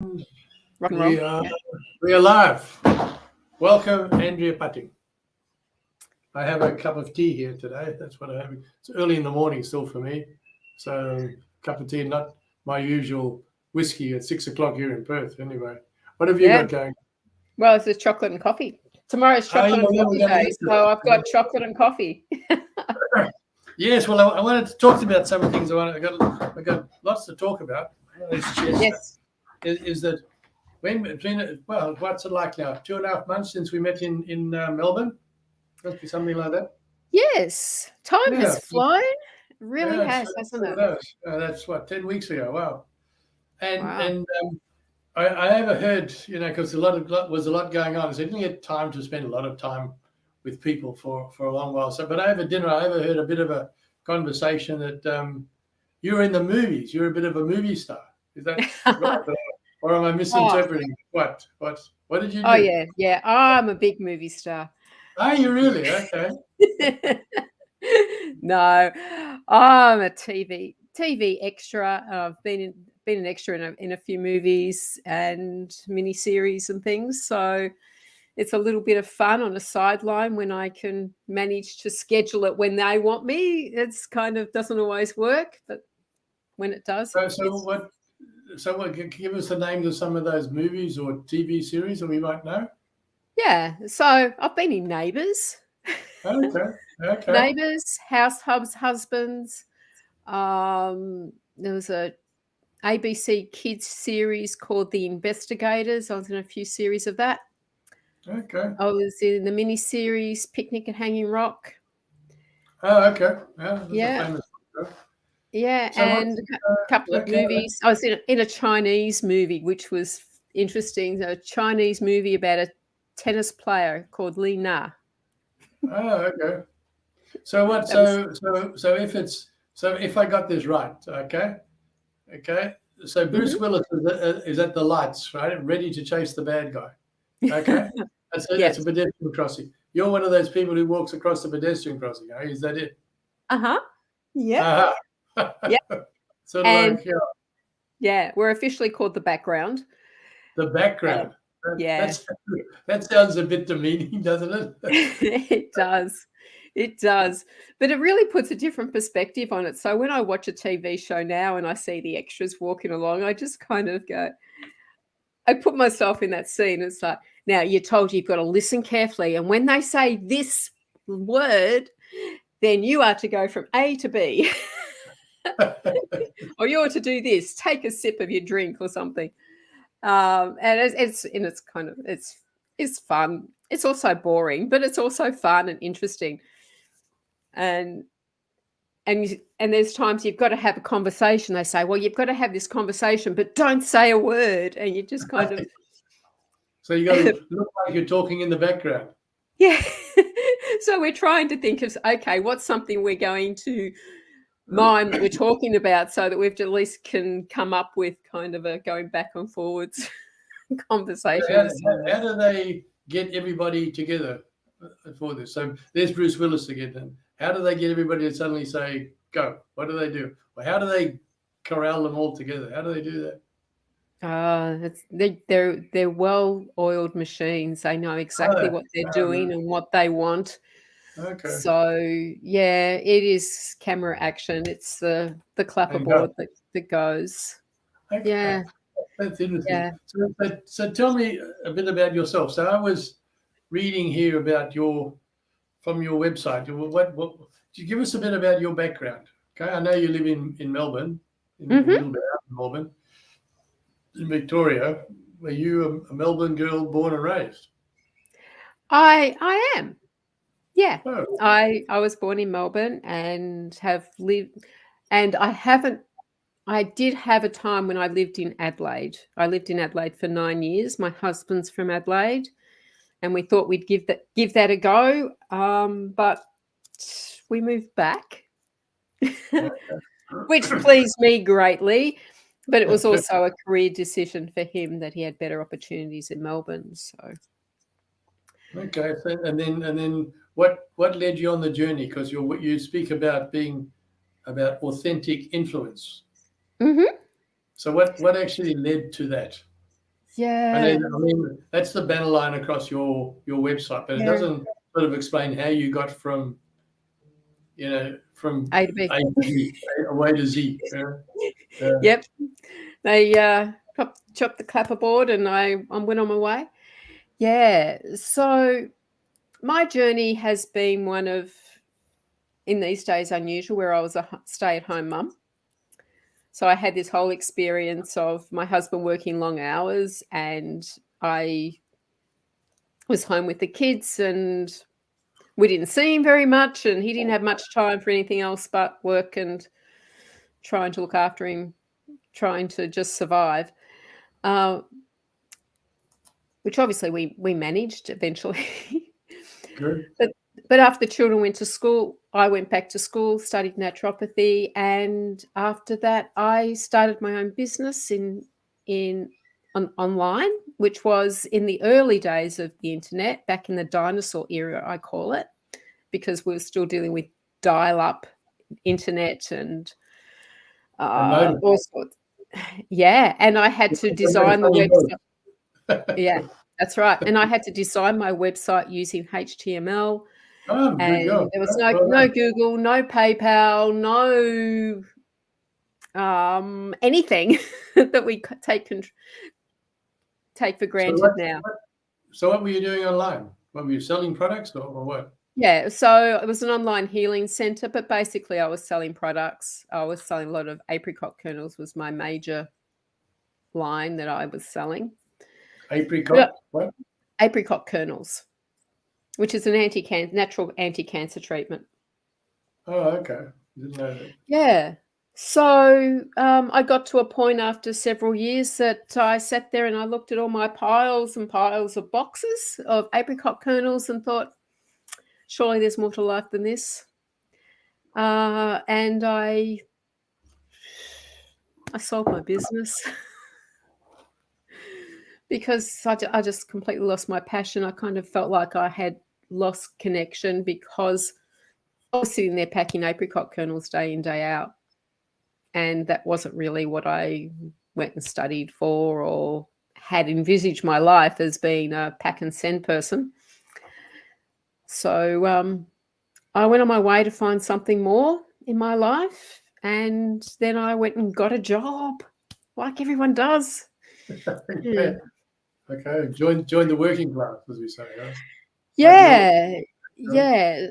Rock and roll. We are live. Welcome, Andrea Putting. I have a cup of tea here today. That's what I have. It's early in the morning still for me. So cup of tea, not my usual whiskey at 6 o'clock here in Perth. Anyway, what have you got going? Well, it's just chocolate and coffee. Tomorrow's chocolate and coffee day, so I've got chocolate and coffee. Yes, well, I wanted to talk about some of the things. I got lots to talk about. Yes. Is that what's it like now? 2.5 months since we met in Melbourne? Must be something like that. Yes, time has flown. It really has, hasn't it? That's 10 weeks ago. Wow. And I overheard, because was a lot going on. So I didn't get time to spend a lot of time with people for a long while. So, but over dinner, I overheard a bit of a conversation that you were in the movies. You're a bit of a movie star. Is that right? Or am I misinterpreting? What did you do? Oh yeah. I'm a big movie star. Are you really? Okay. No, I'm a TV extra. I've been an extra in a few movies and miniseries and things. So it's a little bit of fun on a sideline when I can manage to schedule it when they want me. It's kind of doesn't always work, but when it does. So what? Can you give us the names of some of those movies or TV series that we might know? Yeah. So I've been in Neighbours. Okay. Neighbours, House Husbands. There was a ABC Kids series called The Investigators. I was in a few series of that. Okay. I was in the mini-series Picnic at Hanging Rock. Oh, okay. Yeah, and a couple of movies. I was in a Chinese movie, which was interesting. A Chinese movie about a tennis player called Li Na. Oh, okay. So what? So if I got this right, okay. So Bruce Willis is at the lights, right, ready to chase the bad guy. Okay, that's a pedestrian crossing. You're one of those people who walks across the pedestrian crossing. Eh? Is that it? Yeah. Yeah. Sort of we're officially called The Background. The background. That sounds a bit demeaning, doesn't it? It does. But it really puts a different perspective on it. So when I watch a TV show now and I see the extras walking along, I just kind of go, I put myself in that scene. It's like, now you're told you've got to listen carefully. And when they say this word, then you are to go from A to B. Or you're to do this, take a sip of your drink or something. And it's fun. It's also boring, but it's also fun and interesting. And there's times you've got to have a conversation. They say, well, you've got to have this conversation, but don't say a word. And you just kind of. So you got to look like you're talking in the background. Yeah. So we're trying to think of, okay, what's something we're going to mime that we're talking about so that we've at least can come up with kind of a going back and forwards conversation. How do they get everybody together for this? So there's Bruce Willis again. Then how do they get everybody to suddenly say go? What do they do? Well, how do they corral them all together? How do they do that? They're well-oiled machines. They know exactly what they're doing and what they want. Okay. So yeah, it is camera action. It's the clapperboard that goes. Okay. Yeah. That's interesting. Yeah. So tell me a bit about yourself. So I was reading here about from your website. What could you give us a bit about your background? Okay, I know you live in Melbourne, in a little bit out of Melbourne, in Victoria. Were you a Melbourne girl born and raised? I am. Yeah. Oh. I was born in Melbourne and have lived, and I did have a time when I lived in Adelaide. I lived in Adelaide for 9 years. My husband's from Adelaide, and we thought we'd give that a go, but we moved back, which pleased me greatly. But it was also a career decision for him that he had better opportunities in Melbourne. So, okay, and then what led you on the journey? Because you speak about being authentic influence. Mm-hmm. So what actually led to that? Yeah. And then, I mean, that's the banner line across your website, but it doesn't sort of explain how you got from, from A to B. A to B, away to Z. Yep. They chopped the clapperboard and I went on my way. Yeah. So my journey has been one of, in these days, unusual, where I was a stay-at-home mum. So I had this whole experience of my husband working long hours and I was home with the kids and we didn't see him very much and he didn't have much time for anything else but work and trying to look after him, trying to just survive, which obviously we managed eventually. Good. But after the children went to school, I went back to school, studied naturopathy, and after that, I started my own business online, which was in the early days of the internet, back in the dinosaur era, I call it, because we were still dealing with dial-up internet and all sorts. Yeah, and I had to design the website. Yeah, that's right. And I had to design my website using HTML. Oh, good And job. there was Well no done. Google, no PayPal, no anything that we take for granted now. So what were you doing online? What were you selling products or what? Yeah, so it was an online healing center, but basically I was selling products. I was selling a lot of apricot kernels was my major line that I was selling. Apricot? What? Apricot kernels, which is an natural anti-cancer treatment. Oh, okay. Didn't know that. Yeah. So I got to a point after several years that I sat there and I looked at all my piles and piles of boxes of apricot kernels and thought, surely there's more to life than this. And I sold my business because I just completely lost my passion. I kind of felt like I had lost connection because I was sitting there packing apricot kernels day in, day out. And that wasn't really what I went and studied for or had envisaged my life as being a pack and send person. So I went on my way to find something more in my life. And then I went and got a job like everyone does. Yeah. Okay. Join the working class, as we say. Huh? Yeah. Yeah.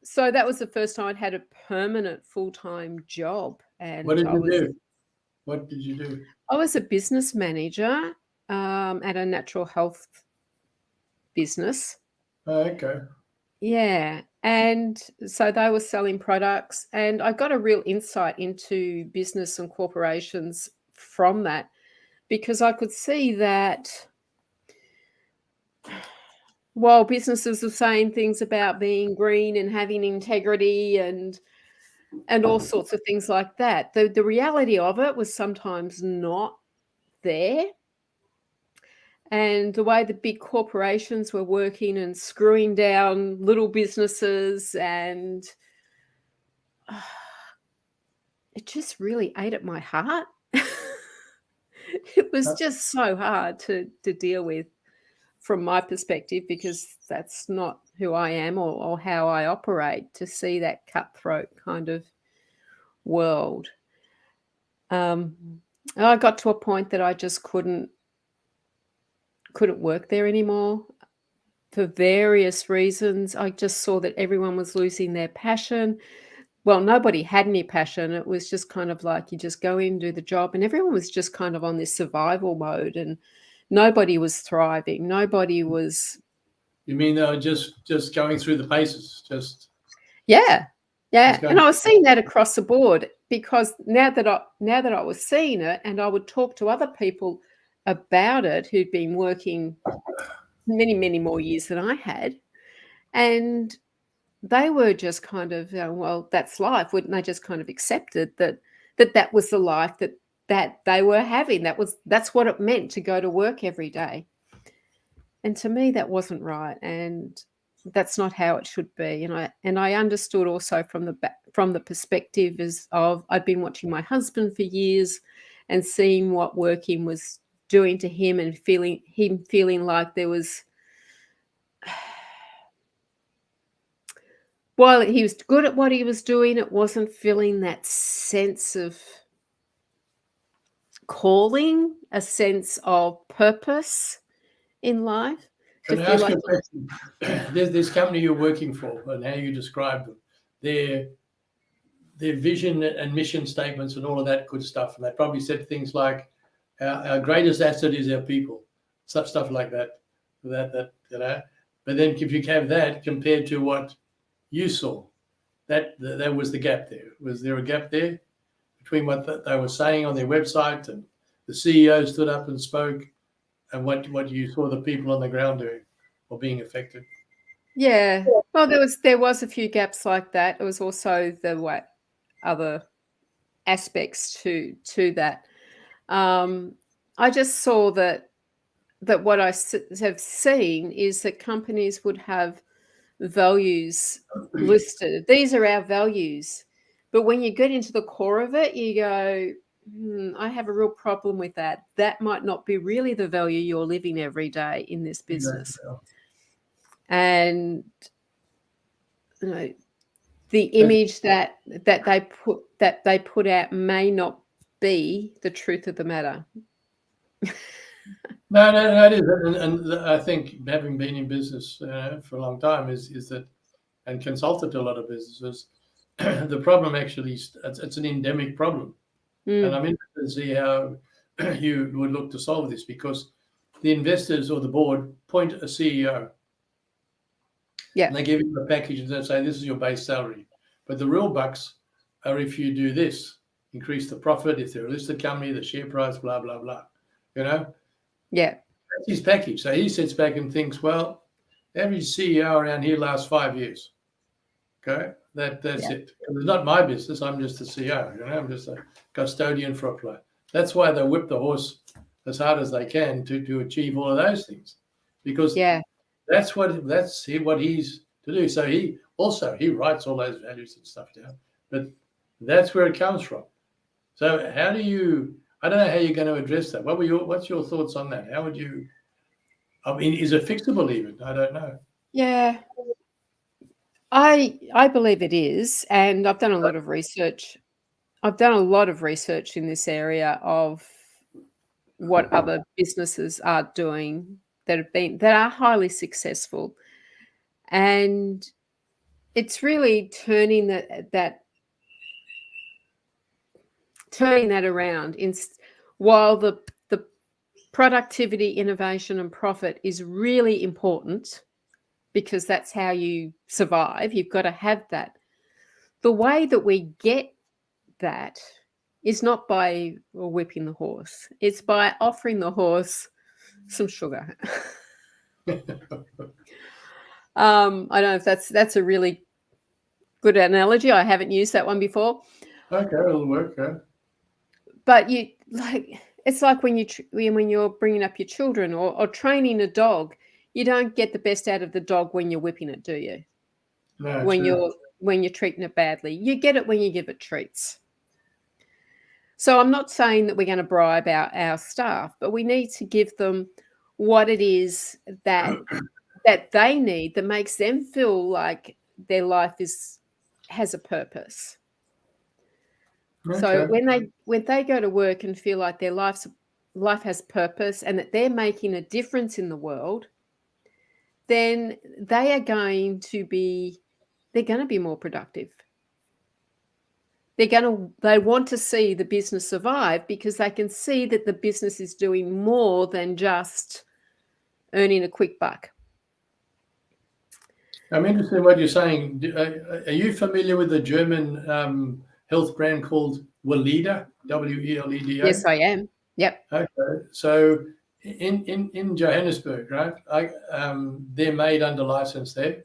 So that was the first time I'd had a permanent full-time job. And What did you do? What did you do? I was a business manager at a natural health business. Oh, okay. Yeah. And so they were selling products, and I got a real insight into business and corporations from that because I could see that while businesses are saying things about being green and having integrity and all sorts of things like that, the reality of it was sometimes not there. And the way the big corporations were working and screwing down little businesses, and it just really ate at my heart. It was just so hard to deal with from my perspective because that's not who I am or how I operate, to see that cutthroat kind of world. I got to a point that I just couldn't work there anymore. For various reasons, I just saw that everyone was losing their passion. Well, nobody had any passion. It was just kind of like you just go in, do the job, and everyone was just kind of on this survival mode, and nobody was thriving. Nobody was. You mean they were just going through the paces? Yeah. And I was Through. seeing that across the board because now that I was seeing it, and I would talk to other people about it who'd been working many, many more years than I had, and they were just kind of, well, that's life. Wouldn't they just kind of accepted that was the life that they were having? That's what it meant to go to work every day. And to me, that wasn't right, and that's not how it should be. And I understood also from the perspective of I'd been watching my husband for years and seeing what working was doing to him and feeling like there was, while he was good at what he was doing, it wasn't feeling that sense of calling, a sense of purpose in life. Can I ask you a question? There's this company you're working for and how you describe them, their vision and mission statements and all of that good stuff. And they probably said things like, our greatest asset is our people, such stuff like that. But then if you have that compared to what you saw, that was the gap there. Was there a gap there between what they were saying on their website and the CEO stood up and spoke, and what you saw the people on the ground doing or being affected? Yeah. Well, there was a few gaps like that. It was also the other aspects to that. I just saw that what I have seen is that companies would have values listed. These are our values. But when you get into the core of it, you go, I have a real problem with that. That might not be really the value you're living every day in this business. Exactly. And the image that they put out may not be the truth of the matter. No, it is, and I think having been in business for a long time is that, and consulted to a lot of businesses, the problem actually it's an endemic problem, and I'm interested to see how you would look to solve this, because the investors or the board point a CEO, and they give him a package and they say this is your base salary, but the real bucks are if you do this, increase the profit, if they're a listed company, the share price, blah blah blah, Yeah, that's his package. So he sits back and thinks, well, every CEO around here lasts 5 years. Okay, that's it. It's not my business. I'm just the CEO. I'm just a custodian for a play. That's why they whip the horse as hard as they can to achieve all of those things, because that's what he's to do. So he writes all those values and stuff down, but that's where it comes from. So how do you? I don't know how you're going to address that. What's your thoughts on that? How would you? I mean, is it fixable even? I don't know. Yeah, I believe it is, and I've done a lot of research. I've done a lot of research in this area of what other businesses are doing that are highly successful, and it's really turning that around. While the productivity, innovation, and profit is really important, because that's how you survive. You've got to have that. The way that we get that is not by whipping the horse. It's by offering the horse some sugar. I don't know if that's a really good analogy. I haven't used that one before. Okay, it'll work. Yeah. But it's like when you're bringing up your children or training a dog. You don't get the best out of the dog when you're whipping it, do you? No, when you're treating it badly. You get it when you give it treats. So I'm not saying that we're going to bribe our staff, but we need to give them what it is that they need, that makes them feel like their life has a purpose. Okay. So when they go to work and feel like their life has purpose and that they're making a difference in the world, then they are going to be more productive. They want to see the business survive, because they can see that the business is doing more than just earning a quick buck. I'm interested in what you're saying. Are you familiar with the German health brand called Weleda, Weleda? Yes, I am. Yep. Okay. So in Johannesburg, right? They're made under license there.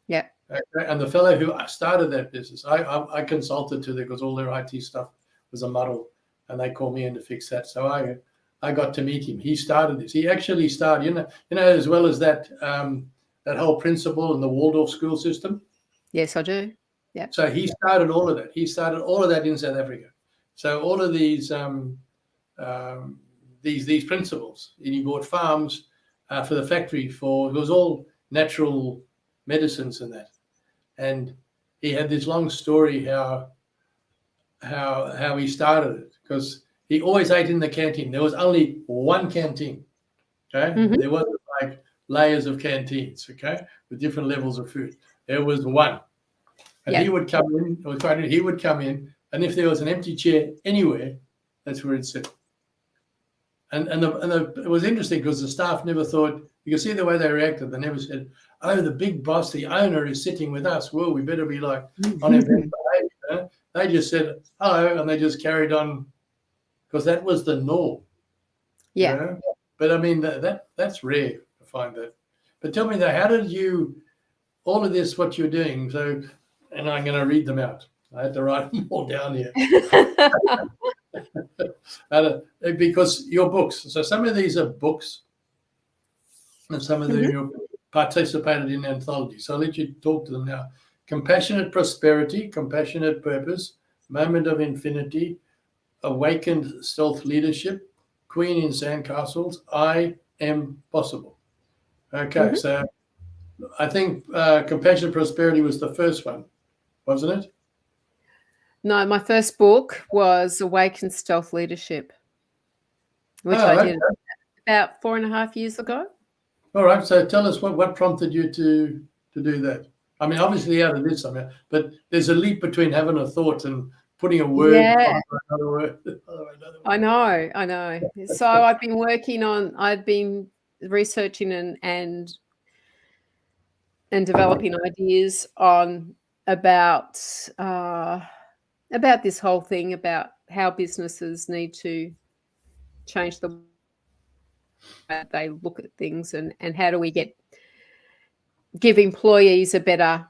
Yeah. Okay. And the fellow who started that business, I consulted to them because all their IT stuff was a muddle, and they called me in to fix that. So I got to meet him. He started this. He actually started, as well as that that whole principle in the Waldorf school system. Yes, I do. Yeah. So he started all of that. He started all of that in South Africa. So all of these these principles, and he bought farms for the factory it was all natural medicines and that. And he had this long story how he started it, because he always ate in the canteen. There was only one canteen. Okay, there wasn't like layers of canteens. Okay, with different levels of food. There was one, and he would come in. He would come in, and if there was an empty chair anywhere, that's where he'd sit. And it was interesting because the staff never thought. You can see the way they reacted. They never said, "Oh, the big boss, the owner, is sitting with us. Well, we better be like on his best behavior." They just said hello, and they just carried on, because that was the norm. Yeah. You know? But I mean, that's rare to find that. But tell me though, how did you, all of this, what you're doing? So, and I'm going to read them out. I had to write them all down here. Because your books. So some of these are books, and some of them you participated in anthology. So I'll let you talk to them now. Compassionate Prosperity, Compassionate Purpose, Moment of Infinity, Awakened Stealth Leadership, Queen in Sandcastles, I Am Possible. Okay, so I think Compassionate Prosperity was the first one, wasn't it? No, my first book was Awakened Stealth Leadership, which I did about 4.5 years ago. All right, so tell us what prompted you to do that. I mean, obviously out of this, but there's a leap between having a thought and putting a word on another word. I know. So I've been researching and developing ideas about this whole thing, about how businesses need to change the way they look at things, and how do we give employees a better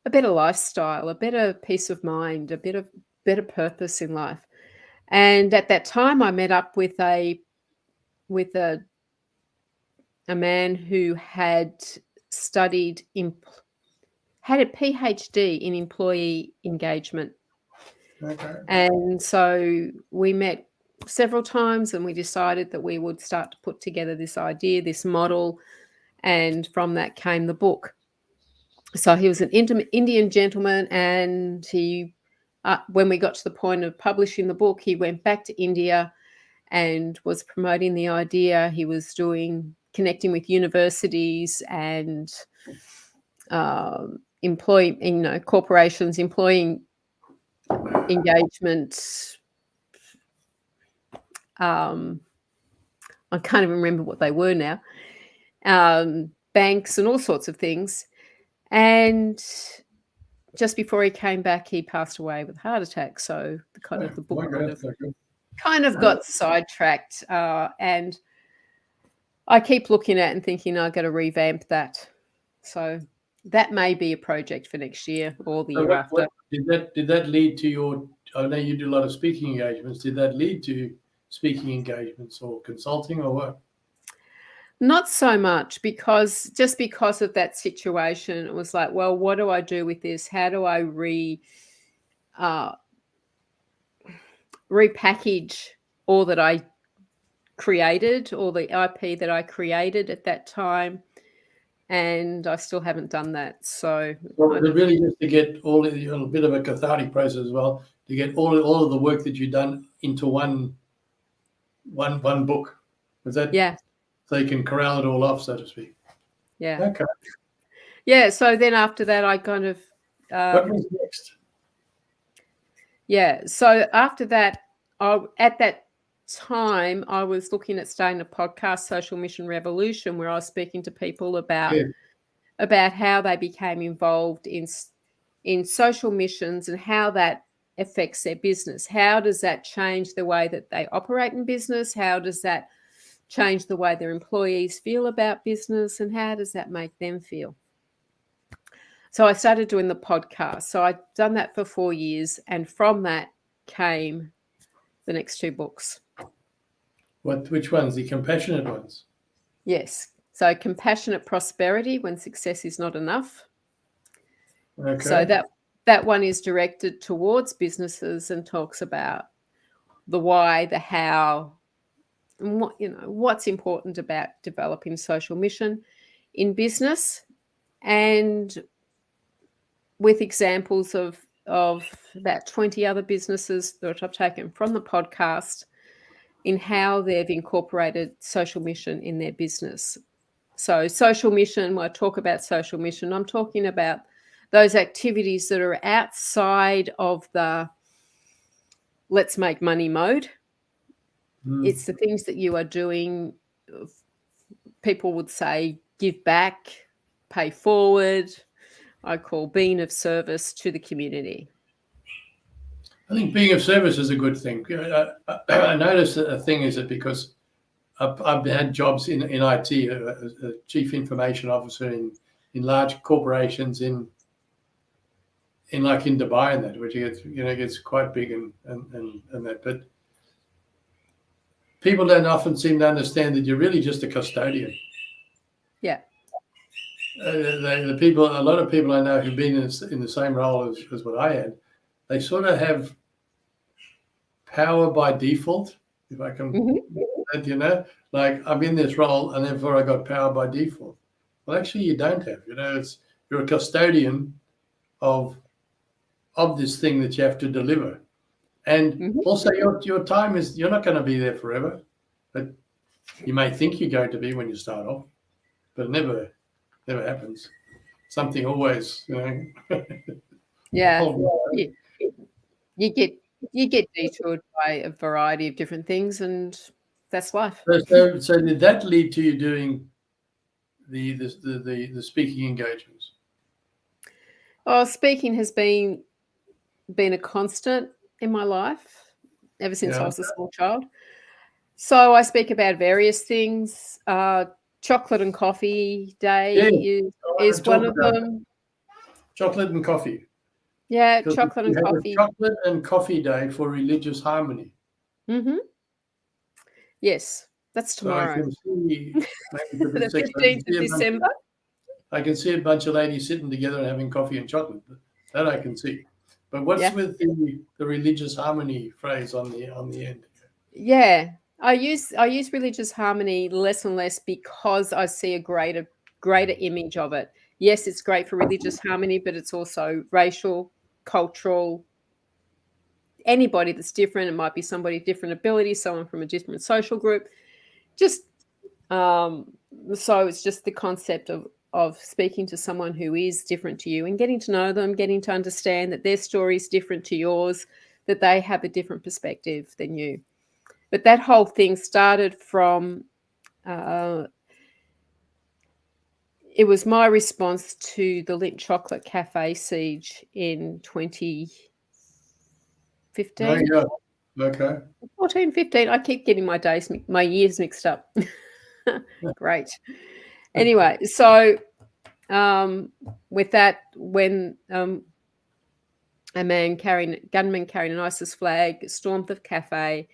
lifestyle, a better peace of mind, a better purpose in life. And at that time, I met up with a man who had had a PhD in employee engagement. Okay. And so we met several times, and we decided that we would start to put together this idea, this model, and from that came the book. So he was an Indian gentleman, and he, when we got to the point of publishing the book, he went back to India and was promoting the idea. He was connecting with universities and corporations, employing engagement. I can't even remember what they were now. Banks and all sorts of things. And just before he came back, he passed away with a heart attack. So the book kind of got sidetracked. And I keep looking at it and thinking, I've got to revamp that. So that may be a project for next year or the year after. Did that lead to your? I know you do a lot of speaking engagements. Did that lead to speaking engagements or consulting or what? Not so much, because of that situation, it was like, well, what do I do with this? How do I repackage all that I created, all the IP that I created at that time? And I still haven't done that. So really just to get a bit of a cathartic process as well, to get all of the work that you've done into one book. Was that? Yeah. So you can corral it all off, so to speak. Yeah. Okay. Yeah. So then after that, I kind of. What was next? Yeah. So after that, at that time, I was looking at starting a podcast, Social Mission Revolution, where I was speaking to people about how they became involved in social missions and how that affects their business. How does that change the way that they operate in business? How does that change the way their employees feel about business, and how does that make them feel? So I started doing the podcast. So I'd done that for 4 years, and from that came the next 2 books. Which ones? The compassionate ones? Yes. So Compassionate Prosperity, When Success is Not Enough. Okay. So that one is directed towards businesses and talks about the why, the how, and what's important about developing social mission in business, and with examples of about 20 other businesses that I've taken from the podcast in how they've incorporated social mission in their business. So social mission, when I talk about social mission, I'm talking about those activities that are outside of the let's make money mode. It's the things that you are doing. People would say give back, pay forward. I call being of service to the community. I think being of service is a good thing. I noticed that a thing is that because I've had jobs in IT, a chief information officer in large corporations in Dubai and that, which gets quite big and that. But people don't often seem to understand that you're really just a custodian. Yeah. A lot of people I know who've been in the same role as what I had, they sort of have power by default, if I can, like I'm in this role and therefore I got power by default. Well, actually, you don't have. You're a custodian of this thing that you have to deliver, and also your time is, you're not going to be there forever, but you may think you're going to be when you start off, but it never happens. Something always, Yeah. You get detoured by a variety of different things, and that's life. So did that lead to you doing the speaking engagements? Oh, speaking has been a constant in my life ever since I was a small child. So I speak about various things. Chocolate and coffee day is one of them. Chocolate and coffee. Yeah, chocolate and coffee. Chocolate and coffee day for religious harmony. Yes, that's tomorrow. So I can see the 15th of December. I can see a bunch of ladies sitting together and having coffee and chocolate. That I can see. But what's with the religious harmony phrase on the end? Yeah, I use religious harmony less and less because I see a greater image of it. Yes, it's great for religious harmony, but it's also racial, cultural. Anybody that's different. It might be somebody of different ability, someone from a different social group. Just so it's just the concept of speaking to someone who is different to you and getting to know them, getting to understand that their story is different to yours, that they have a different perspective than you. But that whole thing started from, it was my response to the Lindt Chocolate Cafe siege in 2015. Oh, yeah. Okay. 14, 15. I keep getting my years mixed up. Great. Anyway, so with that, when a gunman carrying an ISIS flag stormed the cafe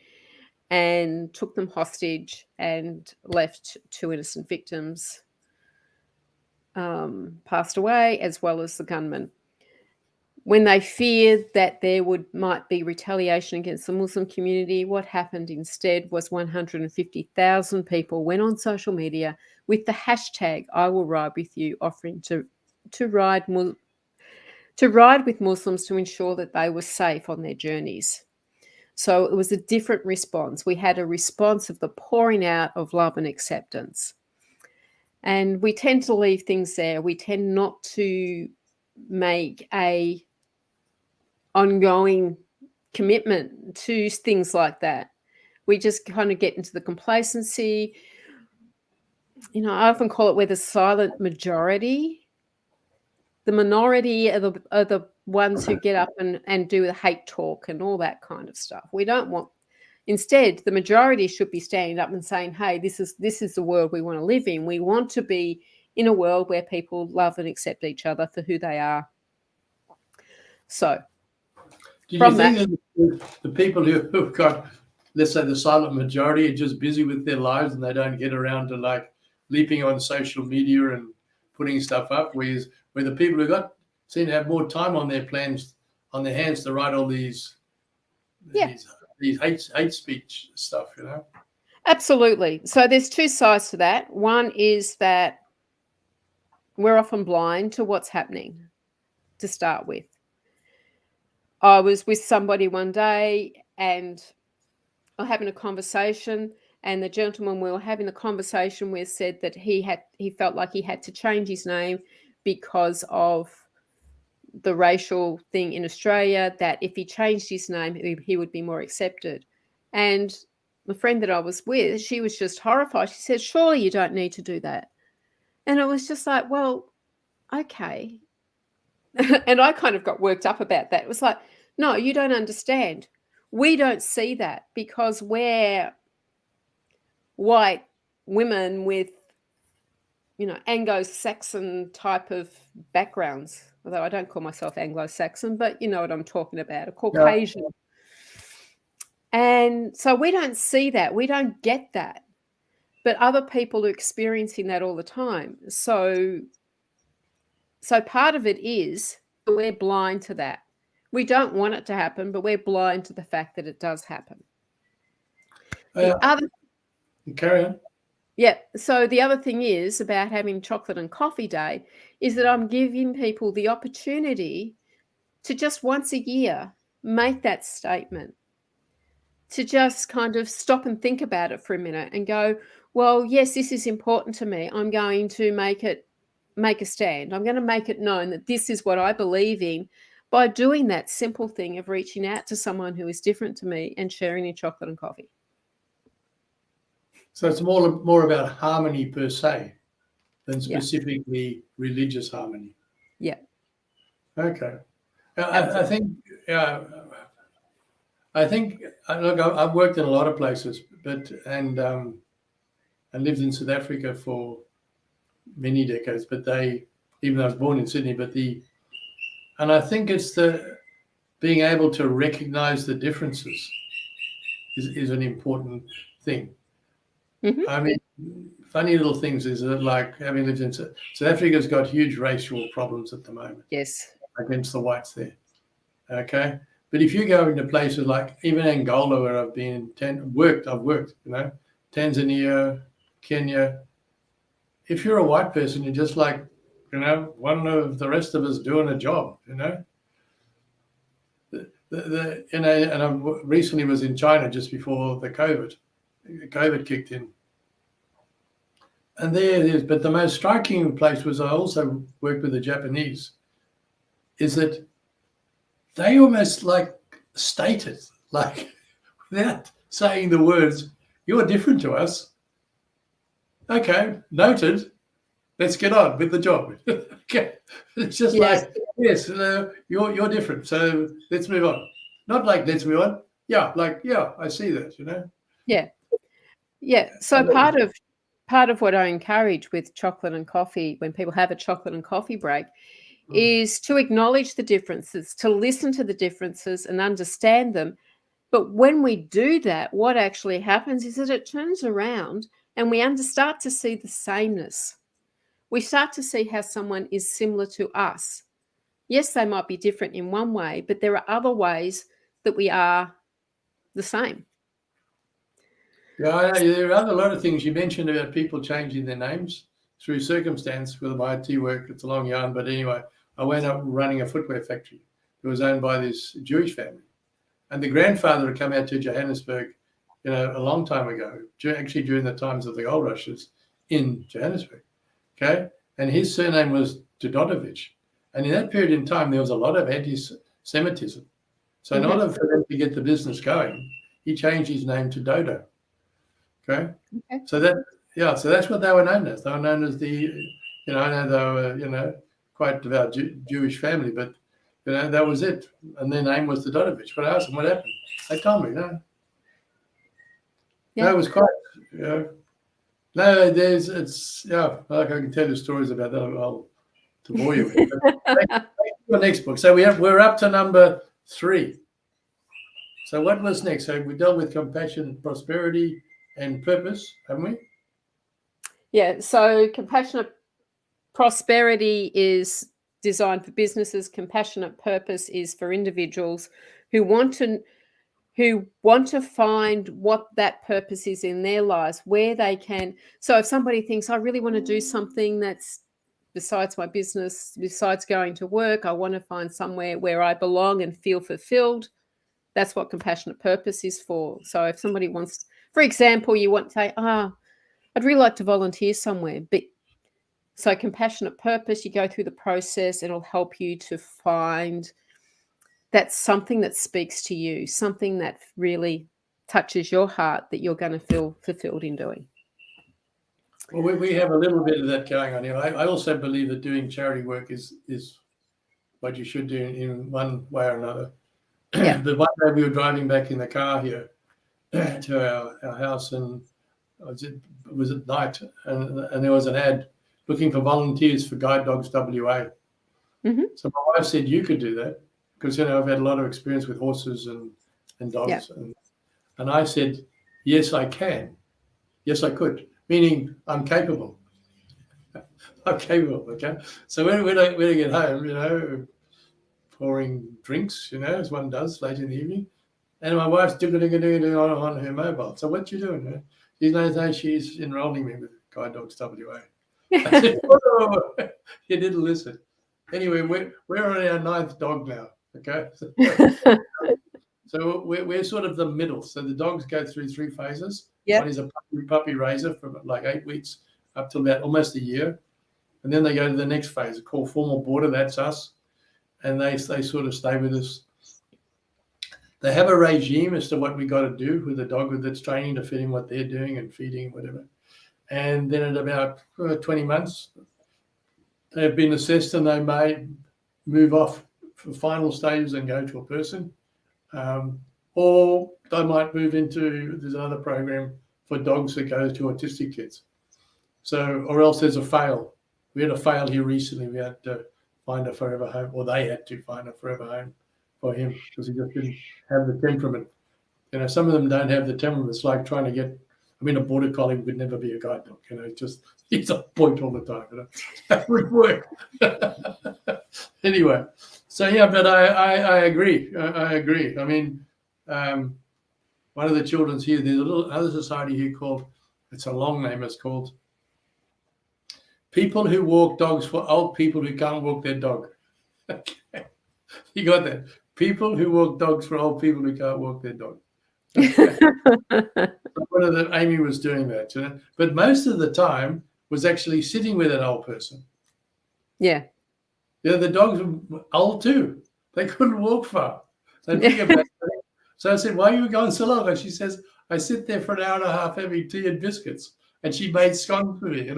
and took them hostage and left 2 innocent victims passed away, as well as the gunman. When they feared that there might be retaliation against the Muslim community, what happened instead was 150,000 people went on social media with the hashtag "I will ride with you," offering to ride with Muslims to ensure that they were safe on their journeys. So it was a different response. We had a response of the pouring out of love and acceptance. And we tend to leave things there. We tend not to make a ongoing commitment to things like that. We just kind of get into the complacency. I often call it we're the silent majority. The minority are the ones who get up and do the hate talk and all that kind of stuff. We don't want. Instead, the majority should be standing up and saying, "Hey, this is the world we want to live in. We want to be in a world where people love and accept each other for who they are." So, do you think that the people who've got, let's say, the silent majority are just busy with their lives and they don't get around to like leaping on social media and putting stuff up? Where the people who seem to have more time on their hands to write all these these hate speech stuff, you know. Absolutely. So there's two sides to that. One is that we're often blind to what's happening to start with. I was with somebody one day and I'm having a conversation, and the gentleman we were having the conversation with said that he felt like he had to change his name because of the racial thing in Australia, that if he changed his name, he would be more accepted. And the friend that I was with, she was just horrified. She said, surely you don't need to do that. And it was just like, well, okay. And I kind of got worked up about that. It was like, no, you don't understand. We don't see that because we're white women with, Anglo-Saxon type of backgrounds. Although I don't call myself Anglo-Saxon, but you know what I'm talking about, a Caucasian. Yeah. And so we don't see that. We don't get that. But other people are experiencing that all the time. So part of it is that we're blind to that. We don't want it to happen, but we're blind to the fact that it does happen. Carry on. Yeah. So the other thing is about having chocolate and coffee day is that I'm giving people the opportunity to just once a year make that statement, to just kind of stop and think about it for a minute and go, well, yes, this is important to me. I'm going to make a stand. I'm going to make it known that this is what I believe in by doing that simple thing of reaching out to someone who is different to me and sharing their chocolate and coffee. So it's more about harmony per se than specifically religious harmony. Yeah. Okay. I think look, I've worked in a lot of places, and lived in South Africa for many decades. But even though I was born in Sydney, and I think it's the being able to recognize the differences is an important thing. Mm-hmm. I mean, funny little things is that, like, having lived in South Africa's got huge racial problems at the moment. Yes. Against the whites there. Okay. But if you go into places like even Angola, where I've been, I've worked, Tanzania, Kenya. If you're a white person, you're just like, one of the rest of us doing a job, And I recently was in China just before the COVID kicked in. And there it is. But the most striking place was, I also worked with the Japanese, is that they almost like state it, like without saying the words, you're different to us. Okay, noted. Let's get on with the job. Okay. It's just like, yes, you're different. So let's move on. Not like, let's move on. Yeah, like, yeah, I see that, Yeah. Yeah. So part of what I encourage with chocolate and coffee, when people have a chocolate and coffee break, is to acknowledge the differences, to listen to the differences and understand them. But when we do that, what actually happens is that it turns around and we start to see the sameness. We start to see how someone is similar to us. Yes, they might be different in one way, but there are other ways that we are the same. Yeah, there are a lot of things you mentioned about people changing their names through circumstance with my IT work. It's a long yarn, but anyway, I went up running a footwear factory. It was owned by this Jewish family. And the grandfather had come out to Johannesburg, a long time ago, actually during the times of the gold rushes in Johannesburg. Okay. And his surname was Todorovic. And in that period in time, there was a lot of anti-Semitism. So in order for them to get the business going, he changed his name to Dodo. Okay. So that's what they were known as. They were known as the, I know they were, quite devout Jewish family, but that was it. And their name was Todorovic. But I asked them what happened. They told me, no. Yeah. No, it was quite, no, like I can tell you stories about that. To bore you with. Your next book. So we're up to number 3. So what was next? So we dealt with compassion, prosperity, and purpose, haven't we? Yeah. So compassionate prosperity is designed for businesses. Compassionate purpose is for individuals who want to who want to find what that purpose is in their lives, where they can. So if somebody thinks, I really want to do something that's besides my business, besides going to work, I want to find somewhere where I belong and feel fulfilled. That's what compassionate purpose is for. So if somebody wants, for example, you want to say, I'd really like to volunteer somewhere. But so compassionate purpose, you go through the process, it'll help you to find that's something that speaks to you, something that really touches your heart that you're going to feel fulfilled in doing. Well, we have a little bit of that going on here. I also believe that doing charity work is what you should do in one way or another. Yeah. But one day we were driving back in the car here to our house, and it was at night, and there was an ad looking for volunteers for Guide Dogs WA. Mm-hmm. So my wife said, you could do that, because I've had a lot of experience with horses and dogs. Yeah. And I said, yes, I can. Yes, I could. Meaning I'm capable. I'm capable, okay? So when I get home, pouring drinks, as one does late in the evening, and my wife's doing on her mobile. So what you doing? She's enrolling me with Guide Dogs WA. I said, oh, you didn't listen. Anyway, we're on our 9th dog now, okay? So we're sort of the middle. So the dogs go through 3 phases. Yep. One is a puppy raiser from like 8 weeks up to about almost a year. And then they go to the next phase called formal boarder. That's us. And they sort of stay with us. They have a regime as to what we got to do with the dog that's training to fit in what they're doing and feeding and whatever. And then at about 20 months, they've been assessed and they may move off for final stages and go to a person. Or they might move into, there's another program for dogs that go to autistic kids. So, or else there's a fail. We had a fail here recently. We had to find a forever home, or they had to find a forever home for him because he just didn't have the temperament. Some of them don't have the temperament. It's like trying to get, a border collie would never be a guide dog. He's a point all the time. That would work. Anyway, so yeah, but I agree. I agree. One of the children's here, there's a little other society here called, it's a long name, it's called People Who Walk Dogs for Old People Who Can't Walk Their Dog. Okay. You got that? People Who Walk Dogs for Old People Who Can't Walk Their Dog. Okay. Amy was doing that, but most of the time was actually sitting with an old person. Yeah. Yeah, the dogs were old too. They couldn't walk far. So I said, why are you going so long? And she says, I sit there for an hour and a half having tea and biscuits. And she made scones for me,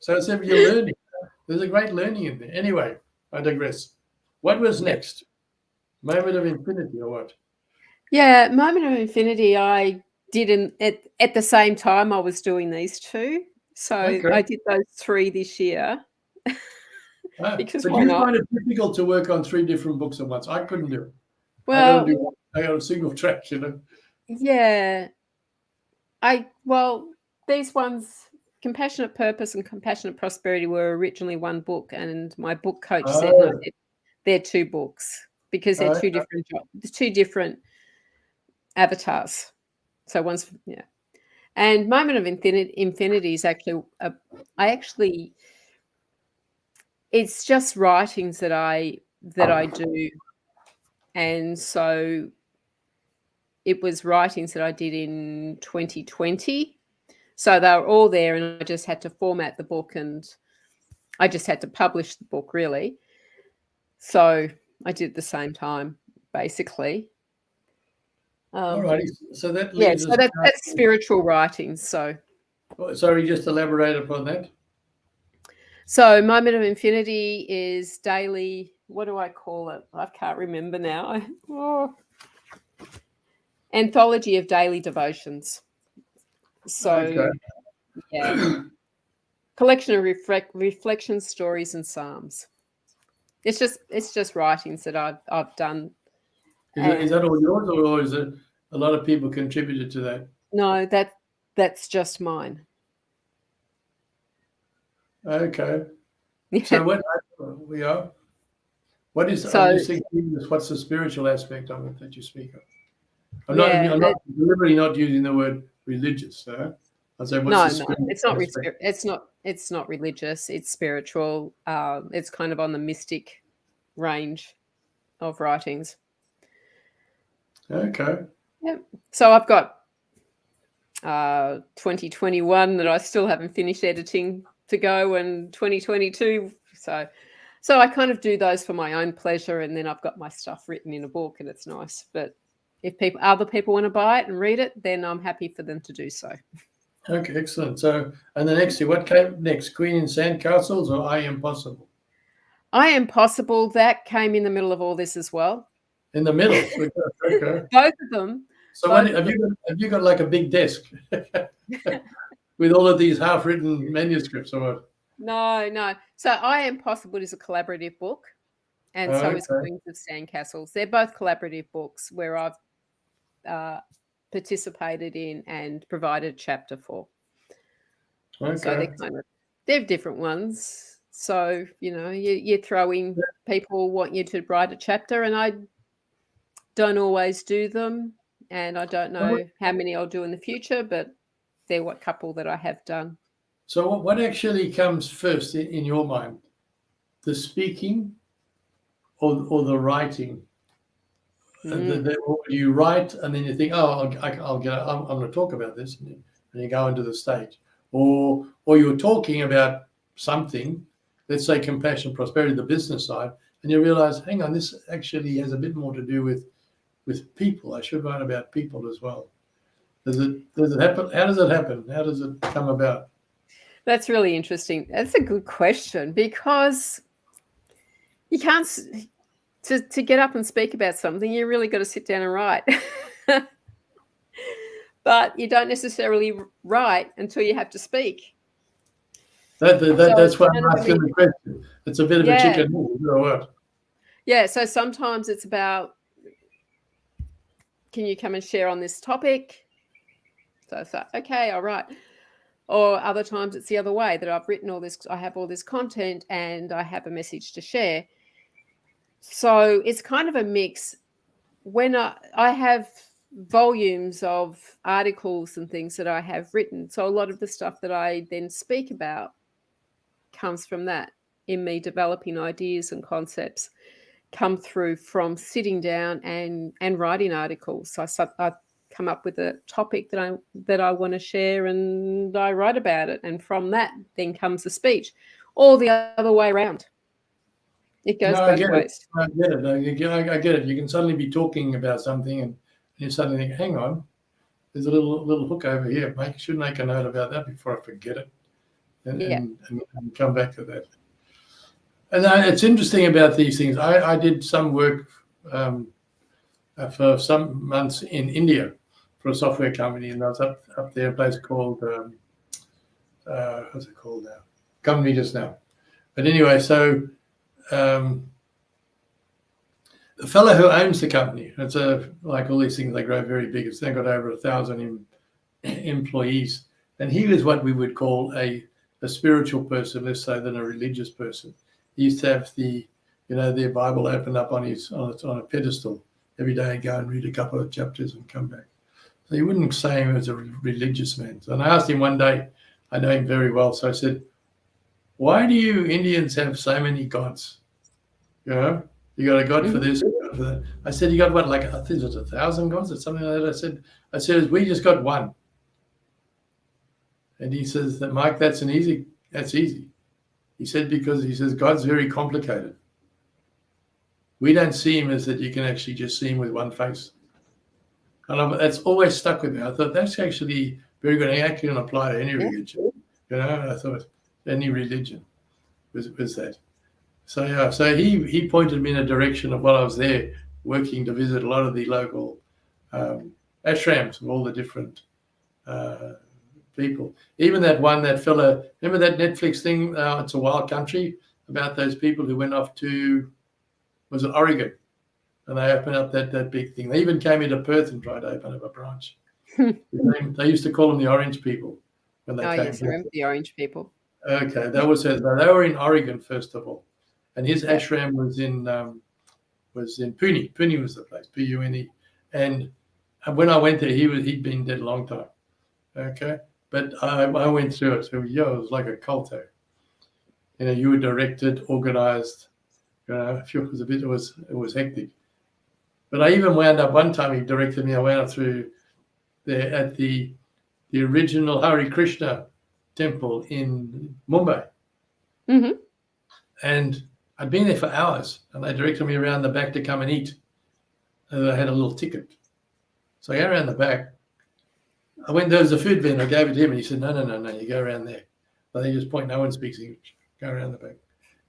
So I said, you're learning. There's a great learning in there. Anyway, I digress. What was next? Moment of Infinity or what? Yeah, Moment of Infinity, I did at the same time I was doing these 2. So okay. I did those 3 this year. Because but you find it difficult to work on 3 different books at once. I couldn't do it. Well, I got a single track, Yeah. These ones, Compassionate Purpose and Compassionate Prosperity, were originally one book, and my book coach said no, they're 2 books because they're 2 different jobs, 2 different avatars. So one's and Moment of Infinity is actually it's just writings that I do, and so it was writings that I did in 2020. So they were all there, and I just had to format the book, and I just had to publish the book, really. So I did at the same time, basically. All righty. So that leaves us. That's spiritual writings. So. Sorry, just elaborate upon that. So Moment of Infinity is daily. What do I call it? I can't remember now. Anthology of daily devotions. So, collection of reflections, stories, and psalms. It's just writings that I've done. Is that all yours, or is it a lot of people contributed to that? No, that's just mine. Okay. So what we are? What is? So I'm just thinking, what's the spiritual aspect of it that you speak of? I'm yeah, not deliberately not using the word religious. I say, what's the no, spiritual it's not. aspect? It's not religious. It's spiritual. It's kind of on the mystic range of writings. Okay. Yeah. So I've got 2021 that I still haven't finished editing to go, and 2022. So I kind of do those for my own pleasure, and then I've got my stuff written in a book, and it's nice. But if other people want to buy it and read it, then I'm happy for them to do so. Okay, excellent. So, and the next, what came next? Queen in Sandcastles or I Am Possible? I Am Possible, that came in the middle of all this as well. In the middle. Okay. Both of them. So, what have you got like a big desk with all of these half-written manuscripts or what? No. So I Am Possible is a collaborative book, and so is Queens of Sandcastles. They're both collaborative books where I've participated in and provided a chapter for. Okay. So they're different ones. So, you're throwing, people want you to write a chapter, and I don't always do them, and I don't know how many I'll do in the future, but they're what couple that I have done. So what actually comes first in your mind? The speaking or the writing? You write and then you think, oh, I'm going to talk about this, and you go into the stage. Or you're talking about something, let's say compassion, prosperity, the business side, and you realize, hang on, this actually has a bit more to do with people. I should write about people as well. Does it happen? How does it happen? How does it come about? That's really interesting. That's a good question, because you can't, to get up and speak about something, you really got to sit down and write. But you don't necessarily write until you have to speak. That's why I'm asking the question. It's a bit of a chicken or what? Yeah, so sometimes it's about, can you come and share on this topic? So I thought, okay, all right. Or other times it's the other way, that I've written all this, I have all this content and I have a message to share. So it's kind of a mix. When I have volumes of articles and things that I have written, so a lot of the stuff that I then speak about comes from that, in me developing ideas and concepts come through from sitting down and writing articles. So I come up with a topic that I want to share, and I write about it, and from that then comes the speech, or the other way around. It goes both ways. I get it. You can suddenly be talking about something and you suddenly think, hang on, there's a little hook over here. Should make a note about that before I forget it, and come back to that. And it's interesting about these things. I did some work for some months in India for a software company, and I was up there, a place called what's it called now? Come meet us now. But anyway, so the fellow who owns the company, it's like all these things, they grow very big. It's now got over 1,000 employees, and he was what we would call a spiritual person, less so than a religious person. He used to have their Bible open up on a pedestal every day and go and read a couple of chapters and come back. So you wouldn't say him as a religious man. So, and I asked him one day, I know him very well, so I said, why do you Indians have so many gods? You got a god for this, a god for that. I said, you got what, like, I think it was 1,000 gods or something like that. I said, we just got one. And he says, that Mike, that's easy. He said, because God's very complicated. We don't see him as that you can actually just see him with one face. And that's always stuck with me. I thought that's actually very good. I actually can apply to any religion. I thought any religion was that. So yeah, so he pointed me in a direction of while I was there working to visit a lot of the local ashrams of all the different people. Even that fella, remember that Netflix thing, It's a Wild Country, about those people who went off to, was it Oregon? And they opened up that big thing. They even came into Perth and tried to open up a branch. They used to call them the Orange people when they came. Yes, I remember the Orange people. Okay, they were in Oregon first of all, and his ashram was in Pune. Pune was the place, Pune. And when I went there, he'd been dead a long time. Okay, but I went through it. So it was like a cult. You were directed, organized. It was hectic. But I even wound up one time. He directed me. I wound up through there at the original Hare Krishna temple in Mumbai. Mm-hmm. And I'd been there for hours, and they directed me around the back to come and eat. And I had a little ticket. So I go around the back. There was a food vendor. I gave it to him, and he said, no, you go around there. But they just point, no one speaks English. Go around the back.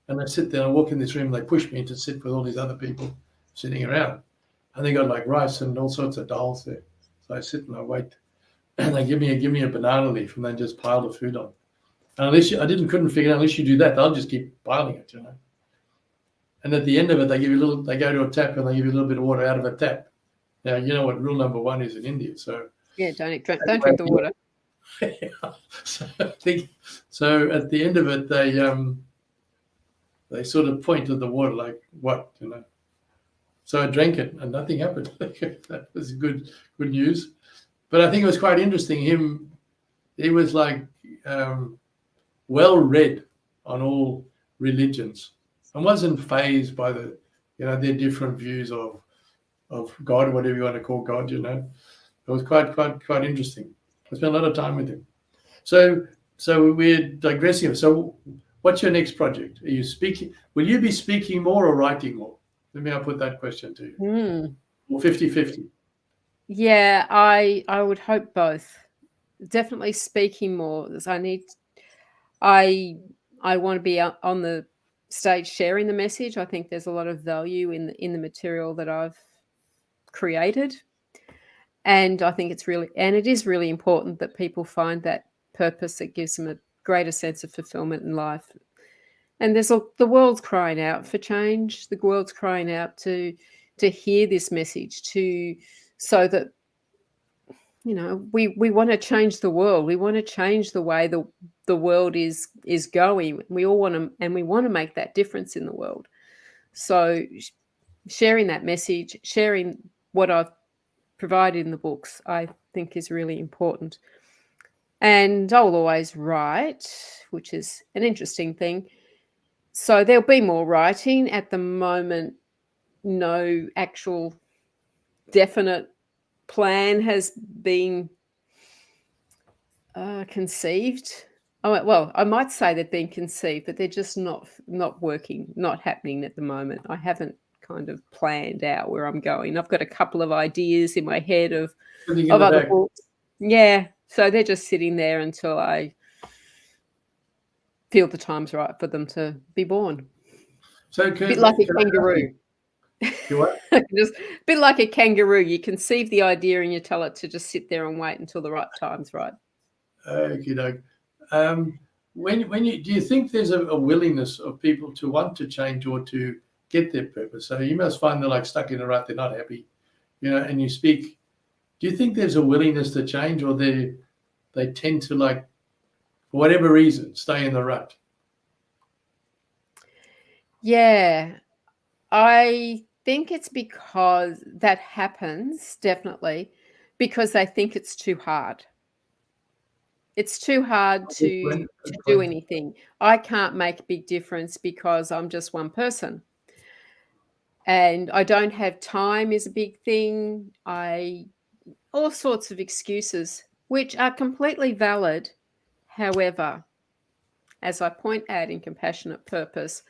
And I sit there, I walk in this room, and they push me to sit with all these other people sitting around. And they got like rice and all sorts of dals there. So I sit and I wait. And they give me a banana leaf, and they just pile the food on. And couldn't figure out, unless you do that, they'll just keep piling it, And at the end of it, they go to a tap, and they give you a little bit of water out of a tap. Now, you know what rule number 1 is in India. So yeah, don't drink the water. So at the end of it, they sort of point at the water like, what, So I drank it, and nothing happened. That was good news. But I think it was quite interesting. He was like well read on all religions, and wasn't fazed by their different views of God, whatever you want to call God. It was quite interesting. I spent a lot of time with him. So we're digressing. So what's your next project? Are you speaking? Will you be speaking more or writing more? Let me put that question to you. Or 50-50? Yeah, I would hope both. Definitely speaking more. I want to be on the stage sharing the message. I think there's a lot of value in the material that I've created. And I think it is really important that people find that purpose that gives them a greater sense of fulfillment in life. And the world's crying out for change. The world's crying out to hear this message, so that we want to change the world. We want to change the way the world is going. We all want to, and we want to make that difference in the world. So sharing that message, sharing what I've provided in the books, I think is really important. And I'll always write, which is an interesting thing. So there'll be more writing. At the moment, no actual definite plan has been conceived. Oh, well, I might say they've been conceived, but they're just not working, not happening at the moment. I haven't kind of planned out where I'm going. I've got a couple of ideas in my head of other books. Yeah, so they're just sitting there until I feel the time's right for them to be born. So a bit like a kangaroo. You what? Just a bit like a kangaroo. You conceive the idea and you tell it to just sit there and wait until the right time's right. Okie doke. Do you think there's a willingness of people to want to change or to get their purpose? So you must find they're like stuck in a rut, they're not happy, and you speak. Do you think there's a willingness to change, or they tend to, like, for whatever reason, stay in the rut? Yeah, I think it's because that happens, definitely, because they think it's too hard. It's too hard to do anything. I can't make a big difference because I'm just one person. And I don't have time is a big thing. All sorts of excuses, which are completely valid. However, as I point out in Compassionate Purpose,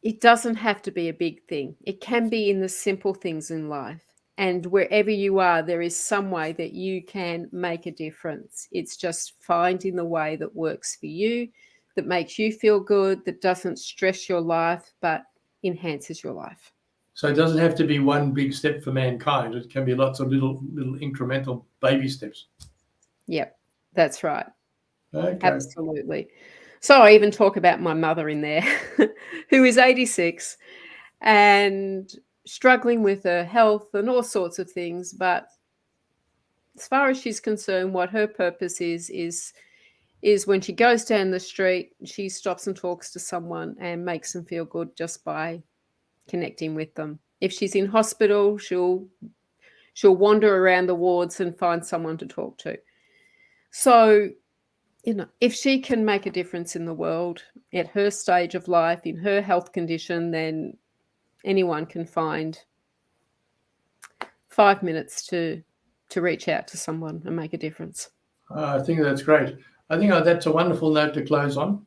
it doesn't have to be a big thing. It can be in the simple things in life. And wherever you are, there is some way that you can make a difference. It's just finding the way that works for you, that makes you feel good, that doesn't stress your life, but enhances your life. So it doesn't have to be one big step for mankind. It can be lots of little incremental baby steps. Yep, that's right. Okay. Absolutely. So I even talk about my mother in there, who is 86 and struggling with her health and all sorts of things. But as far as she's concerned, what her purpose is is when she goes down the street, she stops and talks to someone and makes them feel good just by connecting with them. If she's in hospital, she'll wander around the wards and find someone to talk to. So, if she can make a difference in the world at her stage of life, in her health condition, then anyone can find 5 minutes to reach out to someone and make a difference. I think that's great. I think that's a wonderful note to close on.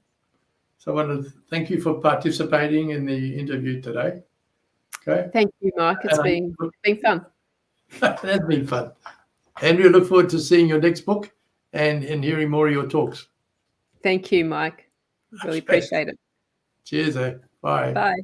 So I want to thank you for participating in the interview today. Okay. Thank you, Mike. It's been fun. That's been fun. And we look forward to seeing your next book and hearing more of your talks. Thank you, Mike. Really appreciate it. Cheers. Bye. Bye.